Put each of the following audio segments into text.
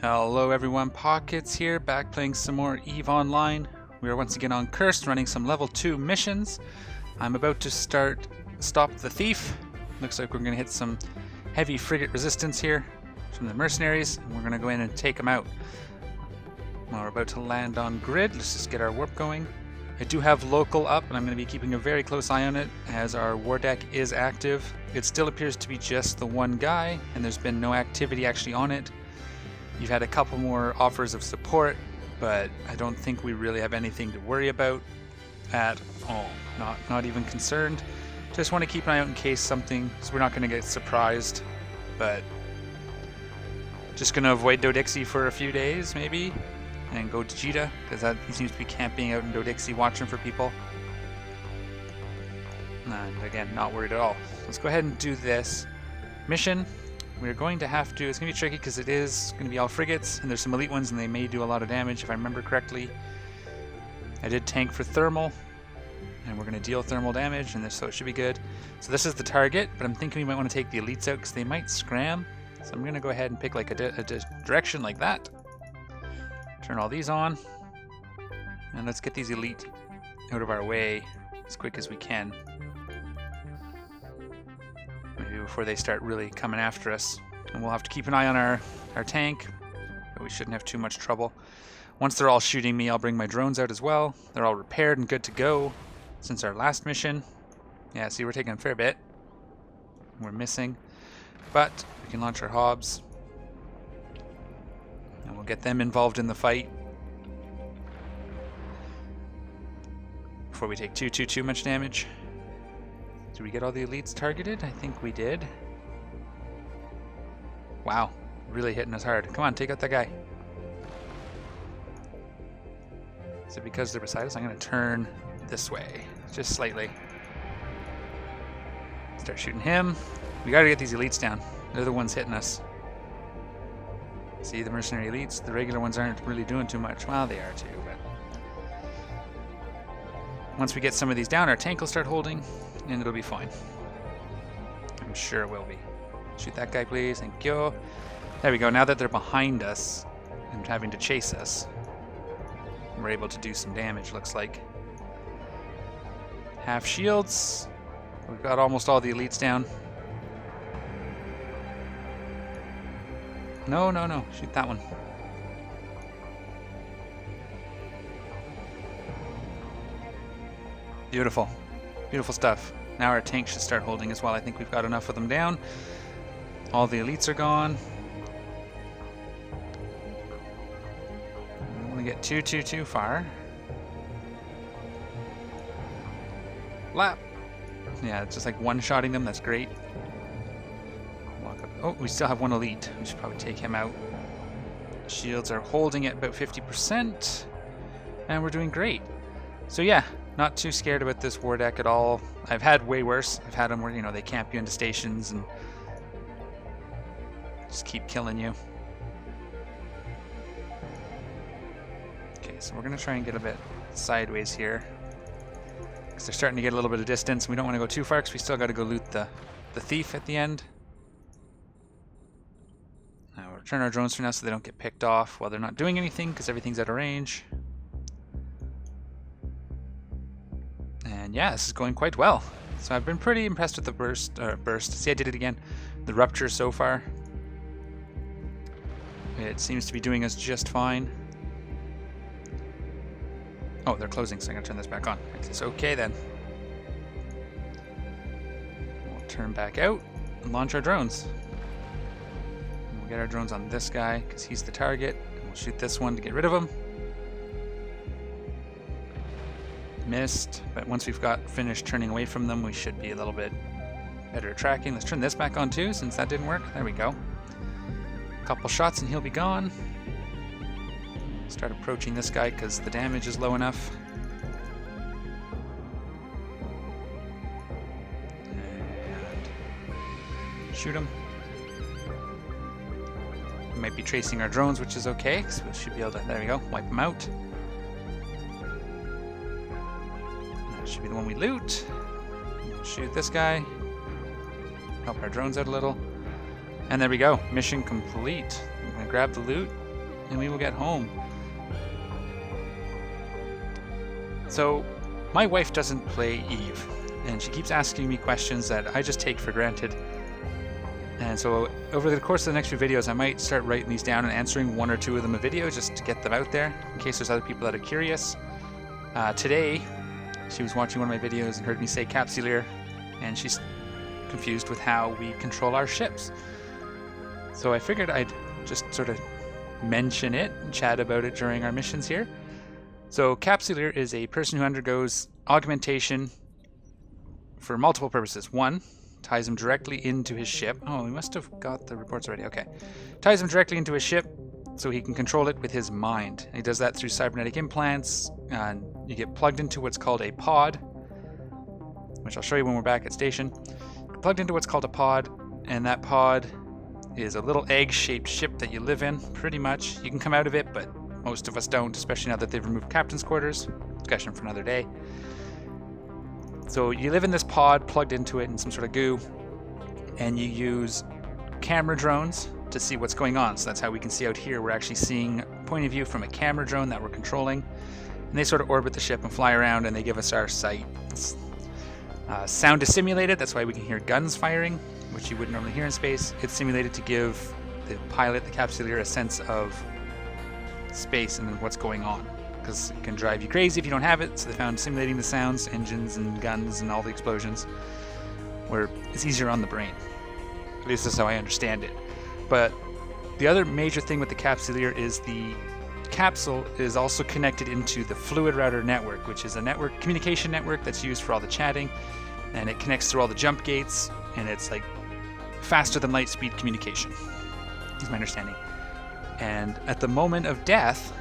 Hello everyone, Pockets here, back playing some more EVE Online. We are once again on Cursed, running some level 2 missions. I'm about to stop the thief. Looks like we're going to hit some heavy frigate resistance here from the mercenaries, and we're going to go in and take them out. Well, we're about to land on grid. Let's just get our warp going. I do have local up, and I'm going to be keeping a very close eye on it as our war deck is active. It still appears to be just the one guy, and there's been no activity actually on it. You've had a couple more offers of support, but I don't think we really have anything to worry about at all. Not even concerned. Just want to keep an eye out in case something, so we're not going to get surprised. But just going to avoid Dodixie for a few days, maybe, and go to Jita, because he seems to be camping out in Dodixie watching for people. And again, not worried at all. Let's go ahead and do this mission. We're going to have to, it's going to be tricky because it is going to be all frigates, and there's some elite ones and they may do a lot of damage if I remember correctly. I did tank for thermal, and we're going to deal thermal damage, and so it should be good. So this is the target, but I'm thinking we might want to take the elites out because they might scram. So I'm going to go ahead and pick like a direction like that. Turn all these on, and let's get these elite out of our way as quick as we can. Maybe before they start really coming after us. And we'll have to keep an eye on our tank, but we shouldn't have too much trouble. Once they're all shooting me, I'll bring my drones out as well. They're all repaired and good to go since our last mission. Yeah, see, we're taking a fair bit. We're missing, but we can launch our Hobbs, and we'll get them involved in the fight before we take too much damage. Did we get all the elites targeted? I think we did. Wow, really hitting us hard. Come on, take out that guy. Is it because they're beside us? I'm going to turn this way, just slightly. Start shooting him. We got to get these elites down. They're the ones hitting us. See, the mercenary elites, the regular ones aren't really doing too much. Well, they are too, but once we get some of these down, our tank will start holding, and it'll be fine. I'm sure it will be. Shoot that guy, please. Thank you. There we go. Now that they're behind us and having to chase us, we're able to do some damage, looks like. Half shields. We've got almost all the elites down. No. Shoot that one. Beautiful. Beautiful stuff. Now our tank should start holding as well. I think we've got enough of them down. All the elites are gone. I don't want to get too far. Lap. Yeah, it's just like one-shotting them. That's great. Walk up. Oh, we still have one elite. We should probably take him out. Shields are holding at about 50%. And we're doing great. So yeah, not too scared about this war deck at all. I've had way worse. I've had them where, you know, they camp you into stations and just keep killing you. Okay, so we're going to try and get a bit sideways here, because they're starting to get a little bit of distance. We don't want to go too far because we still got to go loot the thief at the end. Now we'll turn our drones for now so they don't get picked off while they're not doing anything, because everything's out of range. And yeah, this is going quite well. So I've been pretty impressed with the burst. See, I did it again. The rupture so far. It seems to be doing us just fine. Oh, they're closing, so I'm gonna turn this back on. It's okay then. We'll turn back out and launch our drones. And we'll get our drones on this guy because he's the target. And we'll shoot this one to get rid of him. Missed, but once we've got finished turning away from them, we should be a little bit better at tracking. Let's turn this back on too, since that didn't work. There we go. A couple shots and he'll be gone. Start approaching this guy because the damage is low enough. And shoot him. We might be tracing our drones, which is okay, because we should be able to, there we go, wipe them out. Should be the one we loot. Shoot this guy. Help our drones out a little. And there we go. Mission complete. I'm going to grab the loot. and we will get home. So, my wife doesn't play Eve, and she keeps asking me questions that I just take for granted. And so, over the course of the next few videos, I might start writing these down and answering one or two of them a video just to get them out there, in case there's other people that are curious. Today, she was watching one of my videos and heard me say capsuleer, and she's confused with how we control our ships. So I figured I'd just sort of mention it and chat about it during our missions here. So capsuleer is a person who undergoes augmentation for multiple purposes. One, ties him directly into his ship. Oh, we must have got the reports already. Okay. Ties him directly into his ship so he can control it with his mind. And he does that through cybernetic implants, and you get plugged into what's called a pod, which I'll show you when we're back at station. You're plugged into what's called a pod, and that pod is a little egg-shaped ship that you live in, pretty much. You can come out of it, but most of us don't, especially now that they've removed captain's quarters. Discussion for another day. So you live in this pod, plugged into it in some sort of goo, and you use camera drones to see what's going on. So that's how we can see out here. We're actually seeing point of view from a camera drone that we're controlling, and they sort of orbit the ship and fly around, and they give us our sight. Sound is simulated, that's why we can hear guns firing, which you wouldn't normally hear in space. It's simulated to give the pilot, the capsuleer, a sense of space and what's going on, because it can drive you crazy if you don't have it. So they found simulating the sounds, engines and guns and all the explosions, where it's easier on the brain. At least that's how I understand it. But the other major thing with the capsuleer is the capsule is also connected into the fluid router network, which is a network communication network that's used for all the chatting, and it connects through all the jump gates, and it's like faster than light speed communication, is my understanding. And at the moment of death,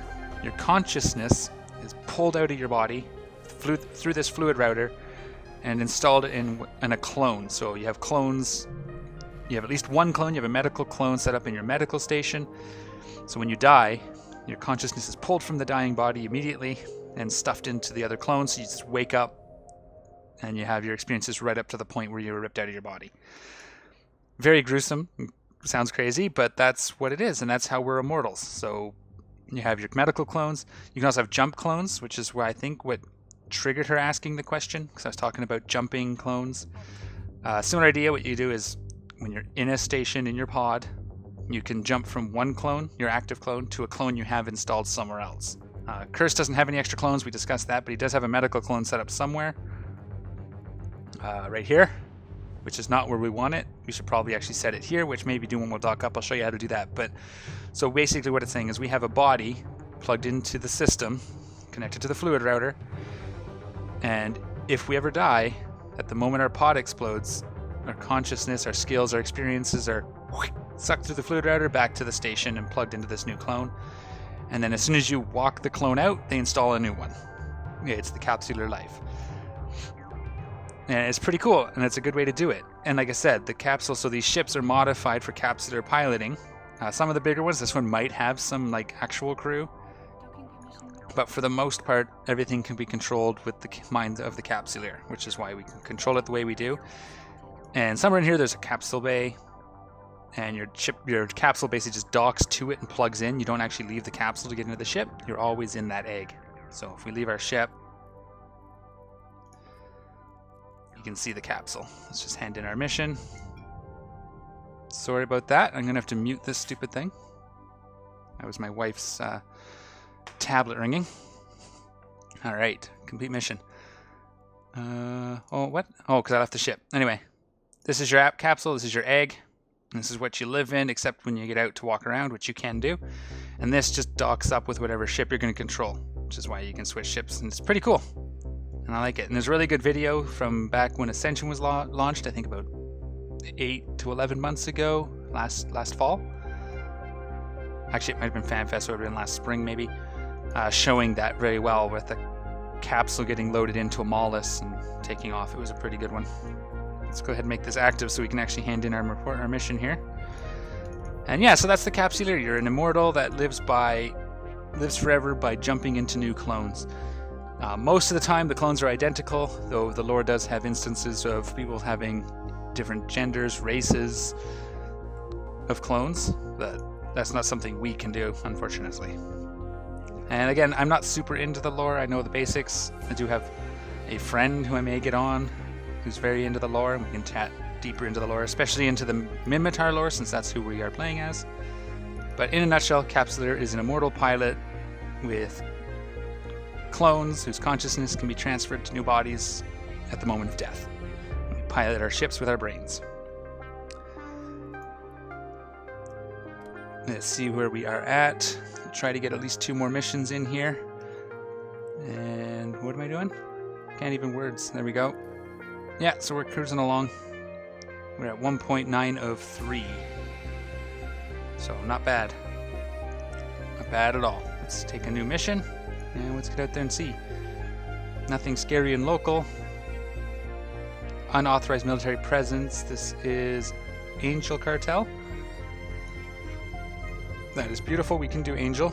your consciousness is pulled out of your body through this fluid router and installed in a clone. So you have clones. You have at least one clone. You have a medical clone set up in your medical station. So when you die, your consciousness is pulled from the dying body immediately and stuffed into the other clone. So you just wake up and you have your experiences right up to the point where you were ripped out of your body. Very gruesome. Sounds crazy, but that's what it is, and that's how we're immortals. So you have your medical clones. You can also have jump clones, which is where I think what triggered her asking the question, because I was talking about jumping clones. Similar idea. What you do is when you're in a station in your pod, you can jump from one clone, your active clone, to a clone you have installed somewhere else. Curse doesn't have any extra clones. We discussed that, but he does have a medical clone set up somewhere. Right here, which is not where we want it. We should probably actually set it here, which maybe do when we'll dock up. I'll show you how to do that. But so basically what it's saying is we have a body plugged into the system, connected to the fluid router, and if we ever die, at the moment our pod explodes, our consciousness, our skills, our experiences are sucked through the fluid router back to the station and plugged into this new clone. And then as soon as you walk the clone out, they install a new one. It's the capsuleer life. And it's pretty cool, and it's a good way to do it. And like I said, the capsule, so these ships are modified for capsuleer piloting. Some of the bigger ones, this one might have some like actual crew, but for the most part, everything can be controlled with the mind of the capsuleer, which is why we can control it the way we do. And somewhere in here, there's a capsule bay, and your capsule basically just docks to it and plugs in. You don't actually leave the capsule to get into the ship. You're always in that egg. So if we leave our ship, you can see the capsule. Let's just hand in our mission. Sorry about that. I'm gonna have to mute this stupid thing. That was my wife's tablet ringing. All right, complete mission. Oh, what? Oh, because I left the ship. Anyway, this is your app capsule. This is your egg. This is what you live in, except when you get out to walk around, which you can do. And this just docks up with whatever ship you're going to control, which is why you can switch ships, and it's pretty cool. And I like it. And there's a really good video from back when Ascension was launched, I think about 8 to 11 months ago, last fall. Actually, it might have been FanFest, so it would have been last spring maybe, showing that very well with the capsule getting loaded into a Mollis and taking off. It was a pretty good one. Let's go ahead and make this active so we can actually hand in our report, our mission here. And yeah, so that's the capsuleer. You're an immortal that lives forever by jumping into new clones. Most of the time, the clones are identical, though the lore does have instances of people having different genders, races of clones. But that's not something we can do, unfortunately. And again, I'm not super into the lore. I know the basics. I do have a friend who I may get on who's very into the lore, and we can chat deeper into the lore, especially into the Minmatar lore, since that's who we are playing as. But in a nutshell, Capsuleer is an immortal pilot with clones whose consciousness can be transferred to new bodies at the moment of death. We pilot our ships with our brains. Let's see where we are at. I'll try to get at least 2 more missions in here. And what am I doing? Can't even words. There we go. Yeah, so we're cruising along. We're at 1.9 of 3. So not bad. Not bad at all. Let's take a new mission and let's get out there and see. Nothing scary and local. Unauthorized military presence. This is Angel Cartel. That is beautiful. We can do Angel.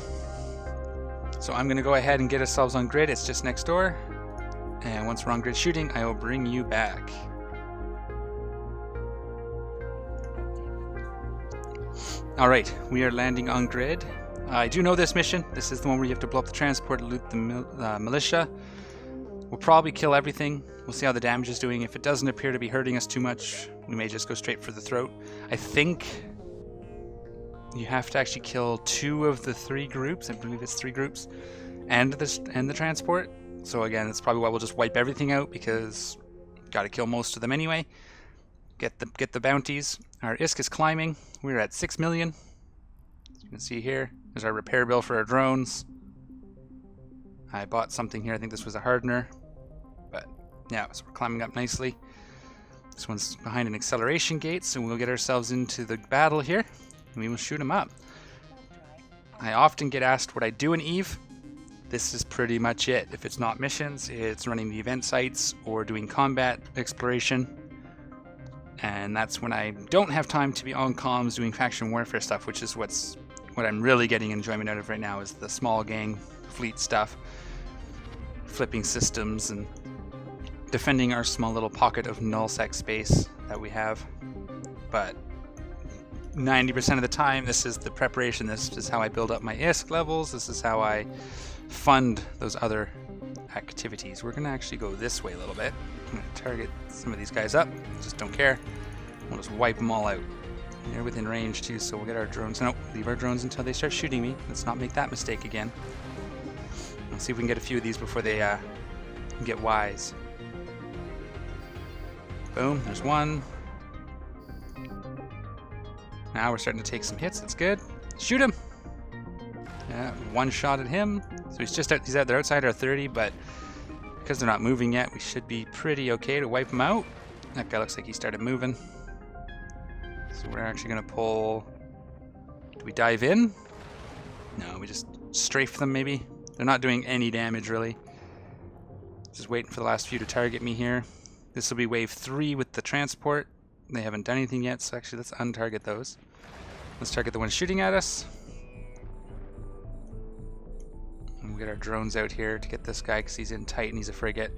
So I'm going to go ahead and get ourselves on grid. It's just next door. And once we're on grid shooting, I will bring you back. Alright, we are landing on grid. I do know this mission. This is the one where you have to blow up the transport, loot the militia. We'll probably kill everything. We'll see how the damage is doing. If it doesn't appear to be hurting us too much, we may just go straight for the throat. I think you have to actually kill 2 of the 3 groups. I believe it's 3 groups. And the transport. So again, that's probably why we'll just wipe everything out, because got to kill most of them anyway. Get the bounties. Our ISK is climbing. We're at 6 million. As you can see here, there's our repair bill for our drones. I bought something here. I think this was a hardener. But yeah, so we're climbing up nicely. This one's behind an acceleration gate, so we'll get ourselves into the battle here, and we will shoot them up. I often get asked what I do in EVE. This is pretty much it. If it's not missions, it's running the event sites or doing combat exploration. And that's when I don't have time to be on comms doing faction warfare stuff, which is what I'm really getting enjoyment out of right now, is the small gang fleet stuff, flipping systems and defending our small little pocket of nullsec space that we have. But 90% of the time, this is the preparation. This is how I build up my ISK levels. This is how I fund those other activities. We're going to actually go this way a little bit. I'm going to target some of these guys up. Just don't care. We'll just wipe them all out. They're within range too, so we'll get our drones. No, leave our drones until they start shooting me. Let's not make that mistake again. Let's see if we can get a few of these before they get wise. Boom, there's one. Now we're starting to take some hits. That's good. Shoot him! Yeah, one shot at him. So he's out there outside our 30, but because they're not moving yet, we should be pretty okay to wipe them out. That guy looks like he started moving. So we're actually going to pull... Do we dive in? No, we just strafe them maybe. They're not doing any damage really. Just waiting for the last few to target me here. This will be wave 3 with the transport. They haven't done anything yet, so actually let's untarget those. Let's target the one shooting at us. And we'll get our drones out here to get this guy because he's in tight and he's a frigate.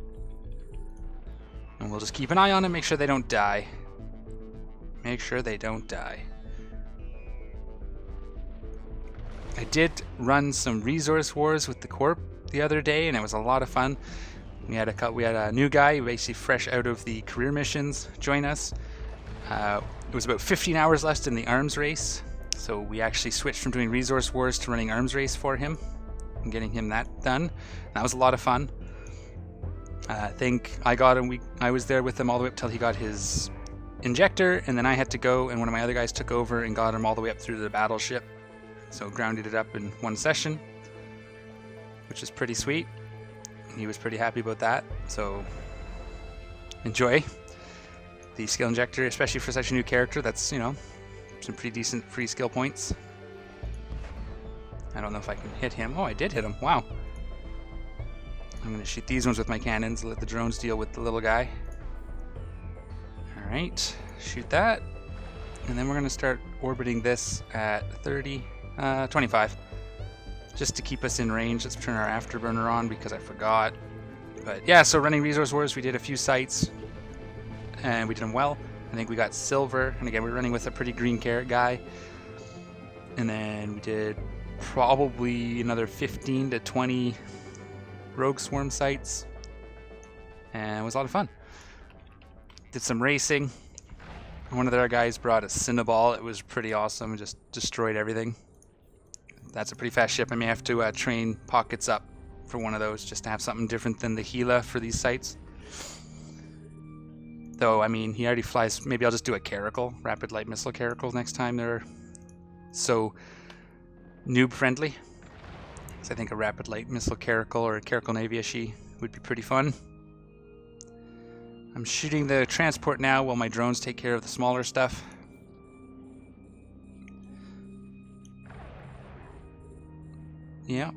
And we'll just keep an eye on him, make sure they don't die. Make sure they don't die. I did run some resource wars with the Corp the other day, and it was a lot of fun. We had a new guy, basically fresh out of the career missions, join us. It was about 15 hours left in the arms race, so we actually switched from doing resource wars to running arms race for him and getting him that done. That was a lot of fun. I think I got him. I was there with him all the way up till he got his injector, and then I had to go, and one of my other guys took over and got him all the way up through the battleship. So grounded it up in one session, which is pretty sweet. He was pretty happy about that. So enjoy the skill injector, especially for such a new character. That's, you know, some pretty decent free skill points. I don't know if I can hit him. Oh, I did hit him. Wow. I'm going to shoot these ones with my cannons, let the drones deal with the little guy. Alright, shoot that. And then we're going to start orbiting this at 25. Just to keep us in range. Let's turn our afterburner on because I forgot. But yeah, so running Resource Wars, we did a few sites. And we did them well. I think we got silver. And again, we're running with a pretty green carrot guy. And then we did probably another 15 to 20 rogue swarm sites. And it was a lot of fun. Did some racing. One of their guys brought a Cinnaball. It was pretty awesome. Just destroyed everything. That's a pretty fast ship. I may have to train pockets up for one of those just to have something different than the Gila for these sites. Though, I mean, he already flies. Maybe I'll just do a Caracal, rapid light missile Caracal next time they're so noob friendly. So I think a rapid light missile Caracal or a Caracal Naviashi would be pretty fun. I'm shooting the transport now while my drones take care of the smaller stuff. Yeah.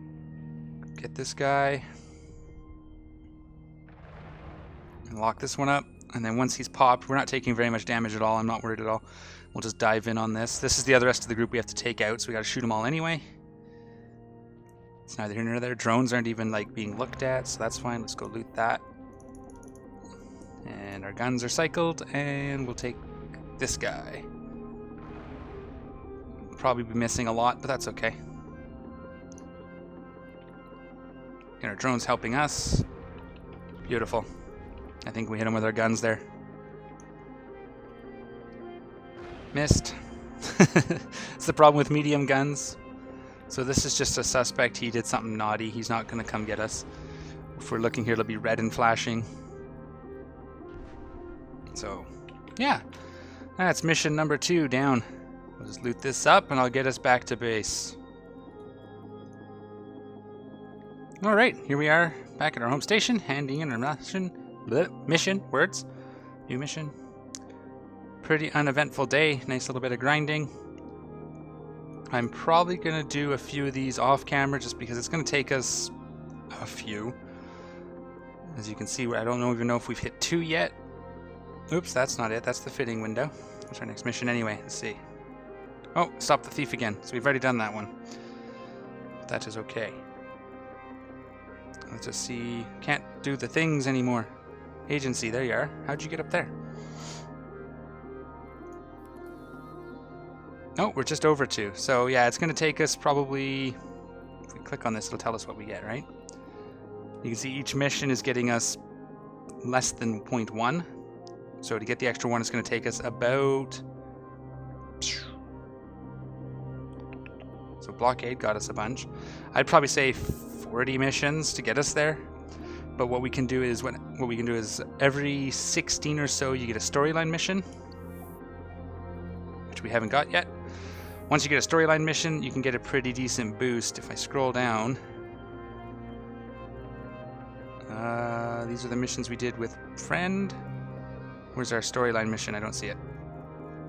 Get this guy. And lock this one up. And then once he's popped, we're not taking very much damage at all. I'm not worried at all. We'll just dive in on this. This is the other rest of the group we have to take out, so we got to shoot them all anyway. It's neither here nor there. Drones aren't even like being looked at, so that's fine. Let's go loot that. And our guns are cycled, and we'll take this guy. Probably be missing a lot, but that's okay. And our drone's helping us. Beautiful. I think we hit him with our guns there. Missed. It's the problem with medium guns. So this is just a suspect. He did something naughty. He's not going to come get us. If we're looking here, it'll be red and flashing. So, yeah. That's mission number 2 down. We'll just loot this up and I'll get us back to base. Alright, here we are back at our home station, handing in our mission, words, new mission. Pretty uneventful day, nice little bit of grinding. I'm probably going to do a few of these off camera just because it's going to take us a few. As you can see, I don't even know if we've hit 2 yet. Oops, that's not it, that's the fitting window. What's our next mission anyway? Let's see. Oh, stop the thief again. So we've already done that one. That is okay. Let's just see. Can't do the things anymore. Agency, there you are. How'd you get up there? Oh, we're just over 2. So yeah, it's going to take us probably... If we click on this, it'll tell us what we get, right? You can see each mission is getting us less than 0.1. So to get the extra one, it's going to take us about... So blockade got us a bunch. I'd probably say 40 missions to get us there. But what we can do is every 16 or so you get a storyline mission, which we haven't got yet. Once you get a storyline mission, you can get a pretty decent boost. If I scroll down, these are the missions we did with friend. Where's our storyline mission? I don't see it.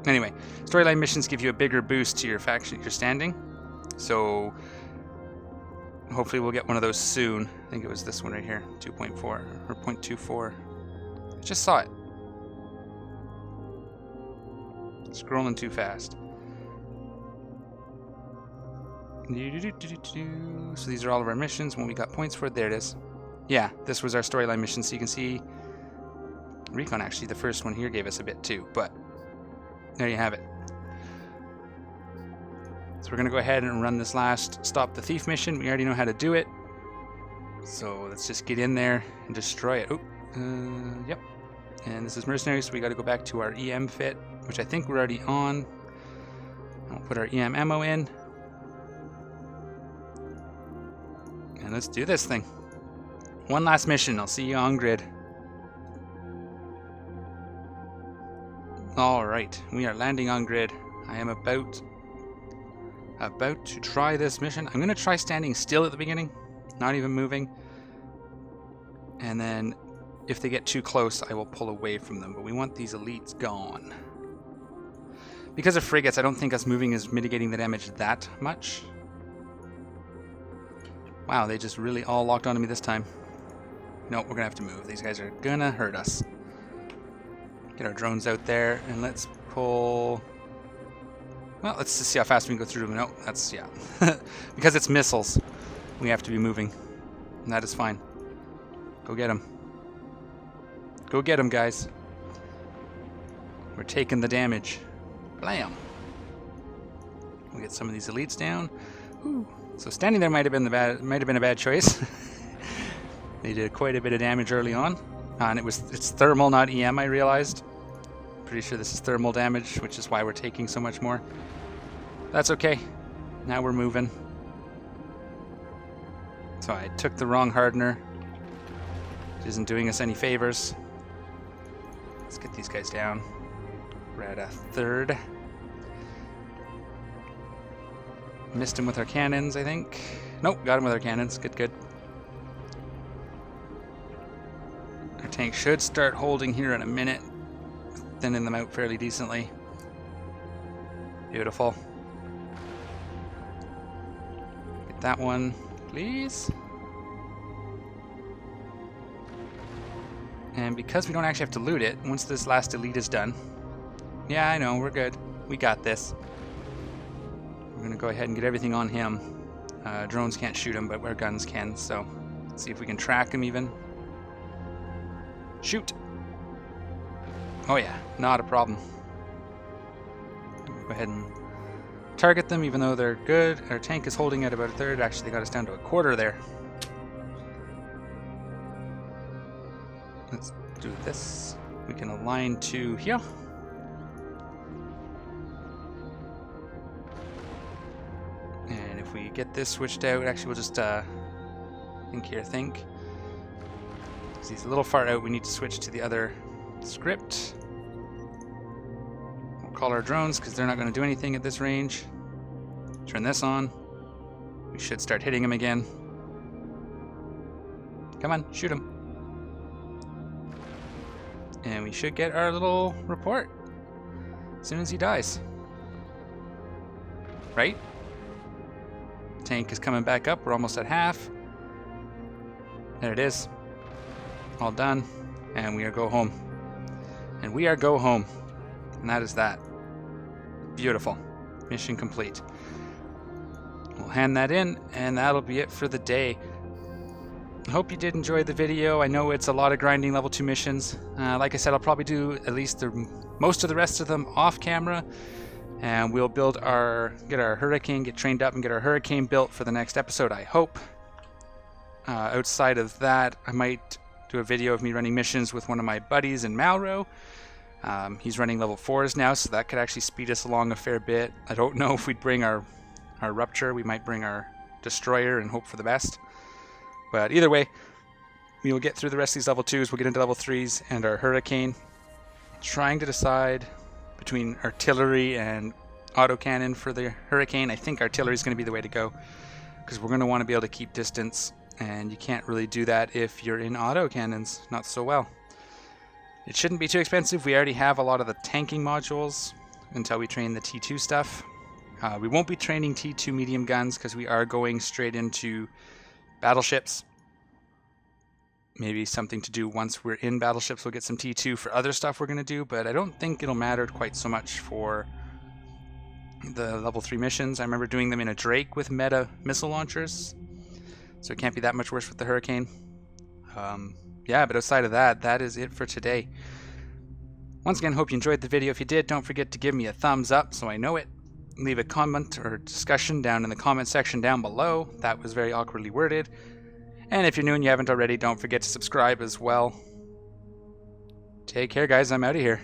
Anyway, storyline missions give you a bigger boost to your faction, your standing. So hopefully we'll get one of those soon. I think it was this one right here, 2.4 or 0.24. I just saw it. Scrolling too fast. So these are all of our missions. When we got points for it, there it is. Yeah, this was our storyline mission. So you can see Recon, actually, the first one here gave us a bit too, but there you have it. So we're going to go ahead and run this last Stop the Thief mission. We already know how to do it. So let's just get in there and destroy it. Oh, yep. And this is Mercenary, so we got to go back to our EM fit, which I think we're already on. I'll put our EM ammo in. And let's do this thing. One last mission. I'll see you on grid. Alright, we are landing on grid. I am about to try this mission. I'm going to try standing still at the beginning, not even moving. And then if they get too close, I will pull away from them. But we want these elites gone. Because of frigates, I don't think us moving is mitigating the damage that much. Wow, they just really all locked onto me this time. Nope, we're going to have to move. These guys are going to hurt us. Get our drones out there, and let's pull... Well, let's just see how fast we can go through them. No, that's, yeah. Because it's missiles, we have to be moving. And that is fine. Go get them. Go get them, guys. We're taking the damage. Blam. We'll get some of these elites down. Ooh. So standing there might have been a bad choice. They did quite a bit of damage early on. And it's thermal, not EM, I realized. Pretty sure this is thermal damage, which is why we're taking so much more. That's okay. Now we're moving. So I took the wrong hardener. It isn't doing us any favors. Let's get these guys down. We're at a third. Missed him with our cannons, I think. Nope, got him with our cannons. Good, good. Our tank should start holding here in a minute. Thinning them out fairly decently. Beautiful. Get that one, please. And because we don't actually have to loot it, once this last elite is done. Yeah, I know, we're good. We got this. We're going to go ahead and get everything on him. Drones can't shoot him, but our guns can, so let's see if we can track him even. Shoot! Oh yeah, not a problem. Go ahead and target them, even though they're good. Our tank is holding at about a third. Actually, they got us down to a quarter there. Let's do this. We can align to here. And if we get this switched out, actually we'll just think. Because he's a little far out, we need to switch to the other script. We'll call our drones because they're not going to do anything at this range. Turn this on. We should start hitting him again. Come on, shoot him. And we should get our little report as soon as he dies. Right? Tank is coming back up. We're almost at half. There it is. All done. And we are go home. And we are go home. And that is that. Beautiful. Mission complete. We'll hand that in, and that'll be it for the day. I hope you did enjoy the video. I know it's a lot of grinding level 2 missions. Like I said, I'll probably do at least most of the rest of them off camera. And we'll get our Hurricane, get trained up and get our Hurricane built for the next episode, I hope. Outside of that, I might do a video of me running missions with one of my buddies in Malro. He's running level 4s now, so that could actually speed us along a fair bit. I don't know if we'd bring our Rupture. We might bring our Destroyer and hope for the best. But either way, we will get through the rest of these level 2s. We'll get into level 3s and our Hurricane. Trying to decide between artillery and autocannon for the Hurricane. I think artillery is going to be the way to go, because we're going to want to be able to keep distance, and you can't really do that if you're in autocannons. Not so well. It shouldn't be too expensive. We already have a lot of the tanking modules until we train the T2 stuff. We won't be training T2 medium guns because we are going straight into battleships. Maybe something to do once we're in battleships. We'll get some T2 for other stuff we're going to do, but I don't think it'll matter quite so much for the level 3 missions. I remember doing them in a Drake with meta missile launchers, so it can't be that much worse with the Hurricane. Yeah, but outside of that, that is it for today. Once again, hope you enjoyed the video. If you did, don't forget to give me a thumbs up so I know it. Leave a comment or discussion down in the comment section down below. That was very awkwardly worded. And if you're new and you haven't already, don't forget to subscribe as well. Take care, guys. I'm out of here.